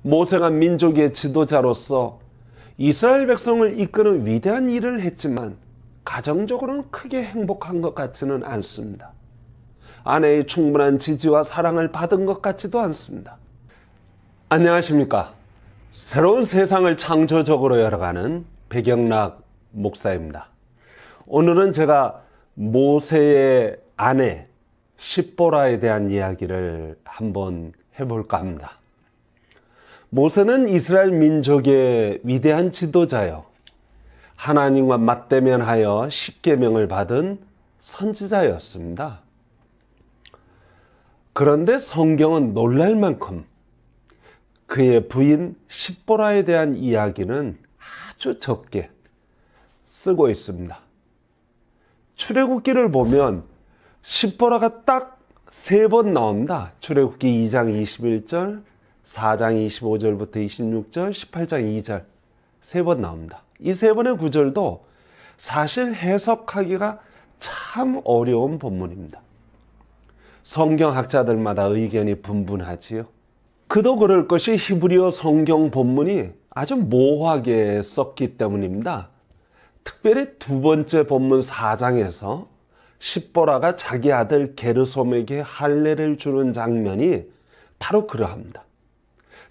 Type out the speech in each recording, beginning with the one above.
모세가 민족의 지도자로서 이스라엘 백성을 이끄는 위대한 일을 했지만 가정적으로는 크게 행복한 것 같지는 않습니다. 아내의 충분한 지지와 사랑을 받은 것 같지도 않습니다. 안녕하십니까? 새로운 세상을 창조적으로 열어가는 백영락 목사입니다. 오늘은 제가 모세의 아내 십보라에 대한 이야기를 한번 해볼까 합니다. 모세는 이스라엘 민족의 위대한 지도자요, 하나님과 맞대면하여 십계명을 받은 선지자였습니다. 그런데 성경은 놀랄 만큼 그의 부인 십보라에 대한 이야기는 아주 적게 쓰고 있습니다. 출애굽기를 보면 십보라가 딱 3번 나옵니다. 출애굽기 2장 21절, 4장 25절부터 26절, 18장 2절 3번 나옵니다. 이 3번의 구절도 사실 해석하기가 참 어려운 본문입니다. 성경학자들마다 의견이 분분하지요. 그도 그럴 것이 히브리어 성경 본문이 아주 모호하게 썼기 때문입니다. 특별히 두 번째 본문 4장에서 십보라가 자기 아들 게르솜에게 할례를 주는 장면이 바로 그러합니다.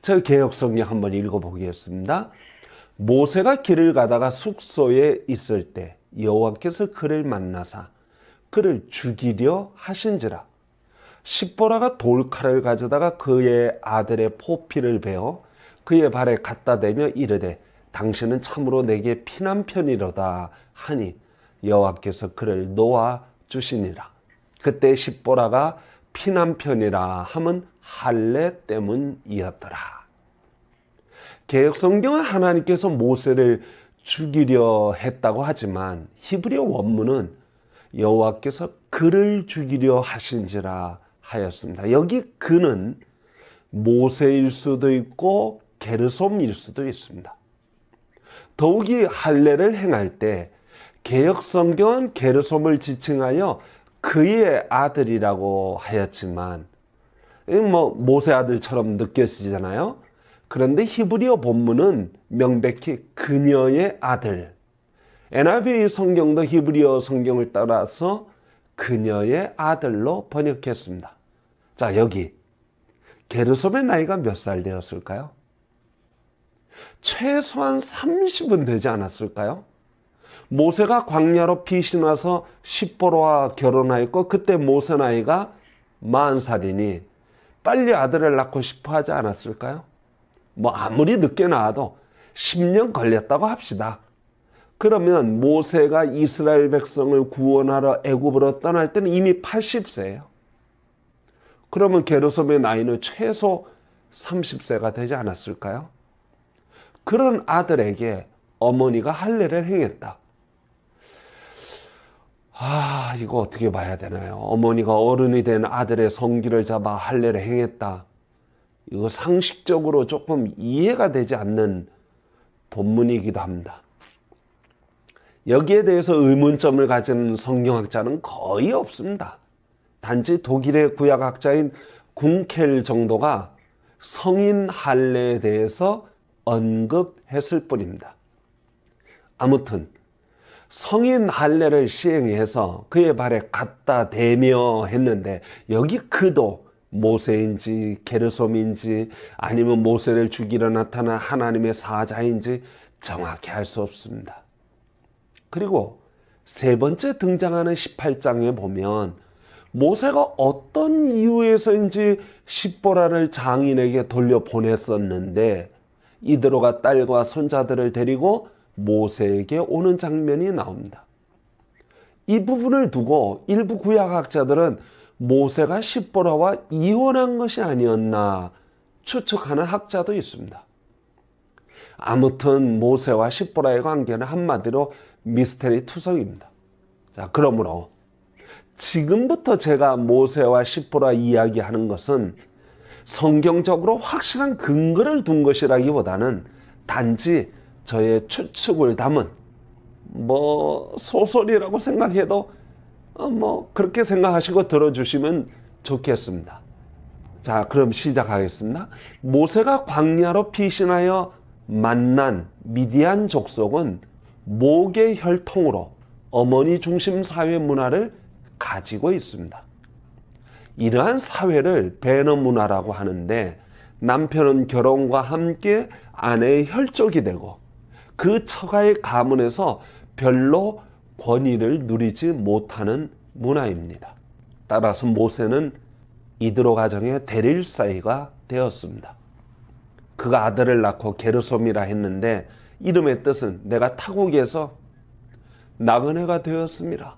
제가 개역성경 한번 읽어보겠습니다. 모세가 길을 가다가 숙소에 있을 때 여호와께서 그를 만나사 그를 죽이려 하신지라. 십보라가 돌칼을 가져다가 그의 아들의 포피를 베어 그의 발에 갖다 대며 이르되 당신은 참으로 내게 피난편이로다 하니 여호와께서 그를 놓아 주시니라. 그때 십보라가 피난편이라 함은 할례 때문이었더라. 개역성경은 하나님께서 모세를 죽이려 했다고 하지만 히브리어 원문은 여호와께서 그를 죽이려 하신지라 하였습니다. 여기 그는 모세일 수도 있고 게르솜일 수도 있습니다. 더욱이 할례를 행할 때 개역성경은 게르솜을 지칭하여 그의 아들이라고 하였지만 모세 아들처럼 느껴지잖아요. 그런데 히브리어 본문은 명백히 그녀의 아들, NIV 성경도 히브리어 성경을 따라서 그녀의 아들로 번역했습니다. 자, 여기 게르솜의 나이가 몇 살 되었을까요? 최소한 30은 되지 않았을까요? 모세가 광야로 피신와서 십보라와 결혼하였고 그때 모세 나이가 40살이니 빨리 아들을 낳고 싶어 하지 않았을까요? 아무리 늦게 낳아도 10년 걸렸다고 합시다. 그러면 모세가 이스라엘 백성을 구원하러 애굽으로 떠날 때는 이미 80세예요. 그러면 게르솜의 나이는 최소 30세가 되지 않았을까요? 그런 아들에게 어머니가 할례를 행했다. 이거 어떻게 봐야 되나요? 어머니가 어른이 된 아들의 성기를 잡아 할례를 행했다. 이거 상식적으로 조금 이해가 되지 않는 본문이기도 합니다. 여기에 대해서 의문점을 가진 성경학자는 거의 없습니다. 단지 독일의 구약학자인 궁켈 정도가 성인 할례에 대해서 언급했을 뿐입니다. 아무튼 성인 할례를 시행해서 그의 발에 갖다 대며 했는데 여기 그도 모세인지 게르솜인지 아니면 모세를 죽이러 나타난 하나님의 사자인지 정확히 알 수 없습니다. 그리고 세 번째 등장하는 18장에 보면 모세가 어떤 이유에서인지 십보라를 장인에게 돌려보냈었는데 이드로가 딸과 손자들을 데리고 모세에게 오는 장면이 나옵니다. 이 부분을 두고 일부 구약학자들은 모세가 십보라와 이혼한 것이 아니었나 추측하는 학자도 있습니다. 아무튼 모세와 십보라의 관계는 한마디로 미스테리 투성입니다. 자, 그러므로 지금부터 제가 모세와 십보라 이야기하는 것은 성경적으로 확실한 근거를 둔 것이라기보다는 단지 저의 추측을 담은 소설이라고 생각해도 그렇게 생각하시고 들어주시면 좋겠습니다. 자, 그럼 시작하겠습니다. 모세가 광야로 피신하여 만난 미디안 족속은 목의 혈통으로 어머니 중심 사회 문화를 가지고 있습니다. 이러한 사회를 베너 문화라고 하는데, 남편은 결혼과 함께 아내의 혈족이 되고 그 처가의 가문에서 별로 권위를 누리지 못하는 문화입니다. 따라서 모세는 이드로 가정의 대릴사이가 되었습니다. 그가 아들을 낳고 게르솜이라 했는데, 이름의 뜻은 내가 타국에서 나그네가 되었습니다.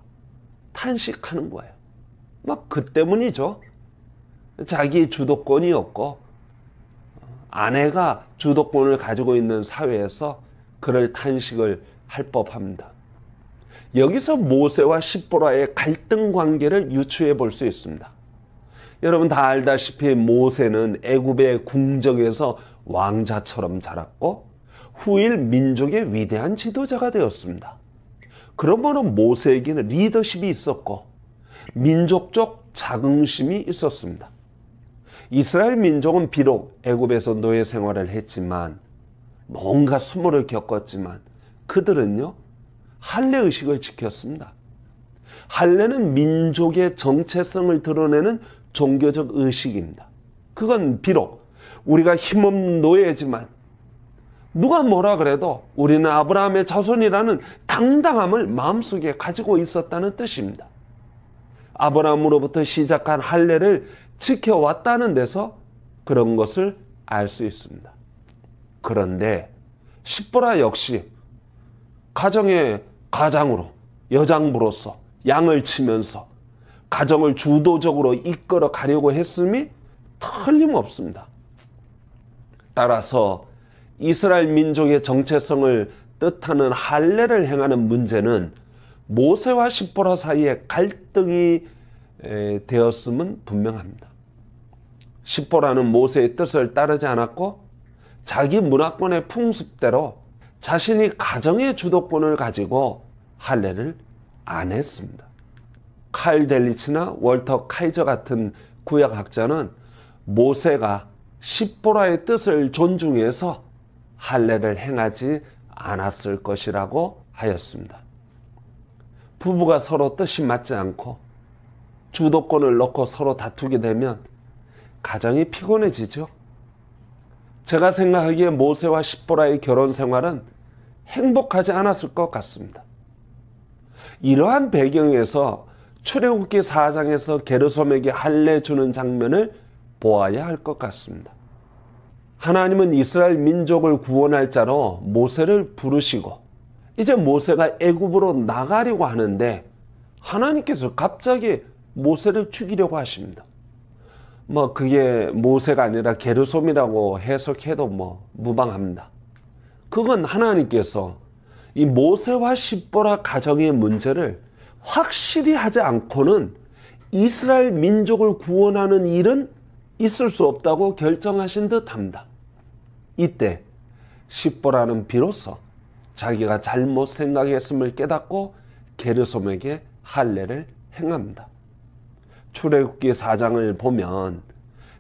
탄식하는 거예요. 막 그 때문이죠. 자기 주도권이 없고 아내가 주도권을 가지고 있는 사회에서 그럴 탄식을 할 법합니다. 여기서 모세와 십보라의 갈등 관계를 유추해 볼 수 있습니다. 여러분 다 알다시피 모세는 애굽의 궁정에서 왕자처럼 자랐고 후일 민족의 위대한 지도자가 되었습니다. 그러므로 모세에게는 리더십이 있었고 민족적 자긍심이 있었습니다. 이스라엘 민족은 비록 애굽에서 노예 생활을 했지만, 뭔가 수모를 겪었지만 그들은요 할례의식을 지켰습니다. 할례는 민족의 정체성을 드러내는 종교적 의식입니다. 그건 비록 우리가 힘없는 노예지만 누가 뭐라 그래도 우리는 아브라함의 자손이라는 당당함을 마음속에 가지고 있었다는 뜻입니다. 아브라함으로부터 시작한 할례를 지켜왔다는 데서 그런 것을 알 수 있습니다. 그런데 십보라 역시 가정의 가장으로, 여장부로서 양을 치면서 가정을 주도적으로 이끌어 가려고 했음이 틀림없습니다. 따라서 이스라엘 민족의 정체성을 뜻하는 할례를 행하는 문제는 모세와 십보라 사이에 갈등이 되었음은 분명합니다. 십보라는 모세의 뜻을 따르지 않았고 자기 문화권의 풍습대로 자신이 가정의 주도권을 가지고 할례를 안 했습니다. 카일 델리츠나 월터 카이저 같은 구약학자는 모세가 십보라의 뜻을 존중해서 할례를 행하지 않았을 것이라고 하였습니다. 부부가 서로 뜻이 맞지 않고 주도권을 놓고 서로 다투게 되면 가정이 피곤해지죠. 제가 생각하기에 모세와 십보라의 결혼 생활은 행복하지 않았을 것 같습니다. 이러한 배경에서 출애굽기 4장에서 게르솜에게 할례 주는 장면을 보아야 할 것 같습니다. 하나님은 이스라엘 민족을 구원할 자로 모세를 부르시고 이제 모세가 애굽으로 나가려고 하는데 하나님께서 갑자기 모세를 죽이려고 하십니다. 그게 모세가 아니라 게르솜이라고 해석해도 무방합니다. 그건 하나님께서 이 모세와 십보라 가정의 문제를 확실히 하지 않고는 이스라엘 민족을 구원하는 일은 있을 수 없다고 결정하신 듯합니다. 이때 십보라는 비로소 자기가 잘못 생각했음을 깨닫고 게르솜에게 할례를 행합니다. 출애굽기 4장을 보면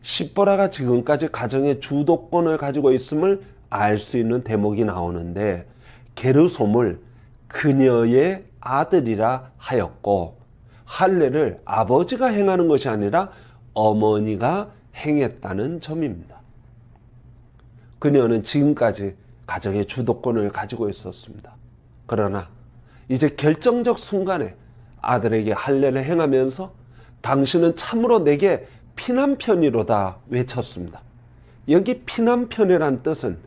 십보라가 지금까지 가정의 주도권을 가지고 있음을 알 수 있는 대목이 나오는데, 게르솜을 그녀의 아들이라 하였고 할례를 아버지가 행하는 것이 아니라 어머니가 행했다는 점입니다. 그녀는 지금까지 가정의 주도권을 가지고 있었습니다. 그러나 이제 결정적 순간에 아들에게 할례를 행하면서 당신은 참으로 내게 피난편이로다 외쳤습니다. 여기 피난편이란 뜻은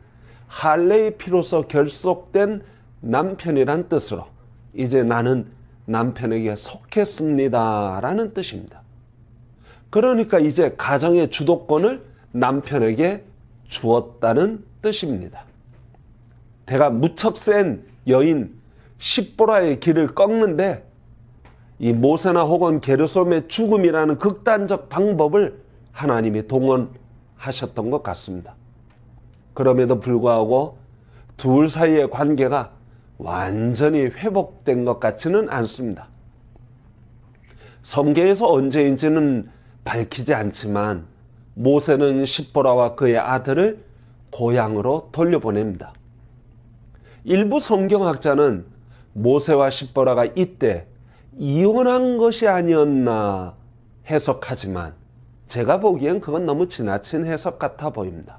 할례의 피로서 결속된 남편이란 뜻으로 이제 나는 남편에게 속했습니다 라는 뜻입니다. 그러니까 이제 가정의 주도권을 남편에게 주었다는 뜻입니다. 대가 무척 센 여인 십보라의 길을 꺾는데 이 모세나 혹은 게르솜의 죽음이라는 극단적 방법을 하나님이 동원하셨던 것 같습니다. 그럼에도 불구하고 둘 사이의 관계가 완전히 회복된 것 같지는 않습니다. 성경에서 언제인지는 밝히지 않지만 모세는 십보라와 그의 아들을 고향으로 돌려보냅니다. 일부 성경학자는 모세와 십보라가 이때 이혼한 것이 아니었나 해석하지만 제가 보기엔 그건 너무 지나친 해석 같아 보입니다.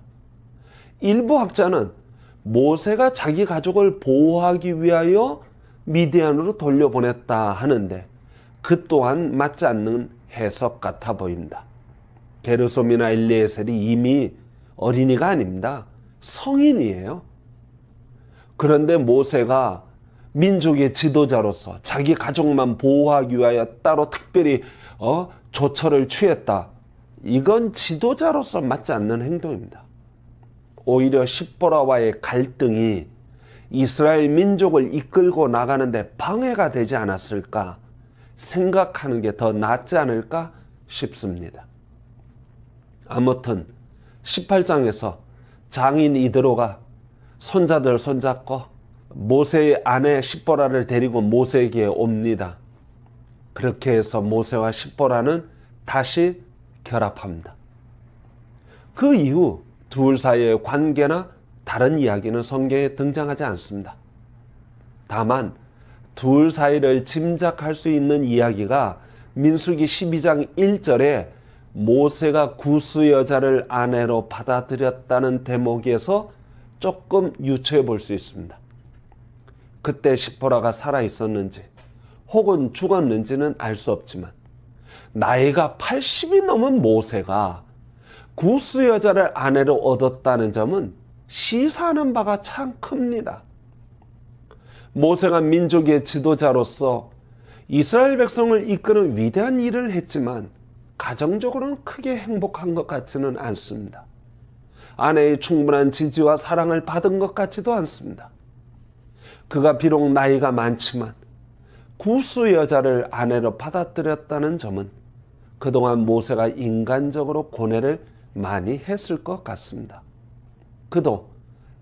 일부 학자는 모세가 자기 가족을 보호하기 위하여 미디안으로 돌려보냈다 하는데 그 또한 맞지 않는 해석 같아 보입니다. 게르솜이나 엘리에셀이 이미 어린이가 아닙니다. 성인이에요. 그런데 모세가 민족의 지도자로서 자기 가족만 보호하기 위하여 따로 특별히 조처를 취했다. 이건 지도자로서 맞지 않는 행동입니다. 오히려 십보라와의 갈등이 이스라엘 민족을 이끌고 나가는데 방해가 되지 않았을까 생각하는 게 더 낫지 않을까 싶습니다. 아무튼 18장에서 장인 이드로가 손자들 손잡고 모세의 아내 십보라를 데리고 모세에게 옵니다. 그렇게 해서 모세와 십보라는 다시 결합합니다. 그 이후 둘 사이의 관계나 다른 이야기는 성경에 등장하지 않습니다. 다만 둘 사이를 짐작할 수 있는 이야기가 민수기 12장 1절에 모세가 구스 여자를 아내로 받아들였다는 대목에서 조금 유추해 볼 수 있습니다. 그때 십보라가 살아 있었는지 혹은 죽었는지는 알 수 없지만 나이가 80이 넘은 모세가 구스 여자를 아내로 얻었다는 점은 시사하는 바가 참 큽니다. 모세가 민족의 지도자로서 이스라엘 백성을 이끄는 위대한 일을 했지만 가정적으로는 크게 행복한 것 같지는 않습니다. 아내의 충분한 지지와 사랑을 받은 것 같지도 않습니다. 그가 비록 나이가 많지만 구스 여자를 아내로 받아들였다는 점은 그동안 모세가 인간적으로 고뇌를 많이 했을 것 같습니다. 그도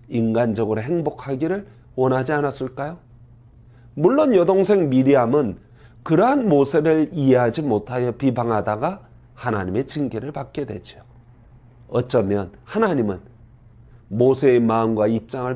인간적으로 행복하기를 원하지 않았을까요? 물론 여동생 미리암은 그러한 모세를 이해하지 못하여 비방하다가 하나님의 징계를 받게 되죠. 어쩌면 하나님은 모세의 마음과 입장을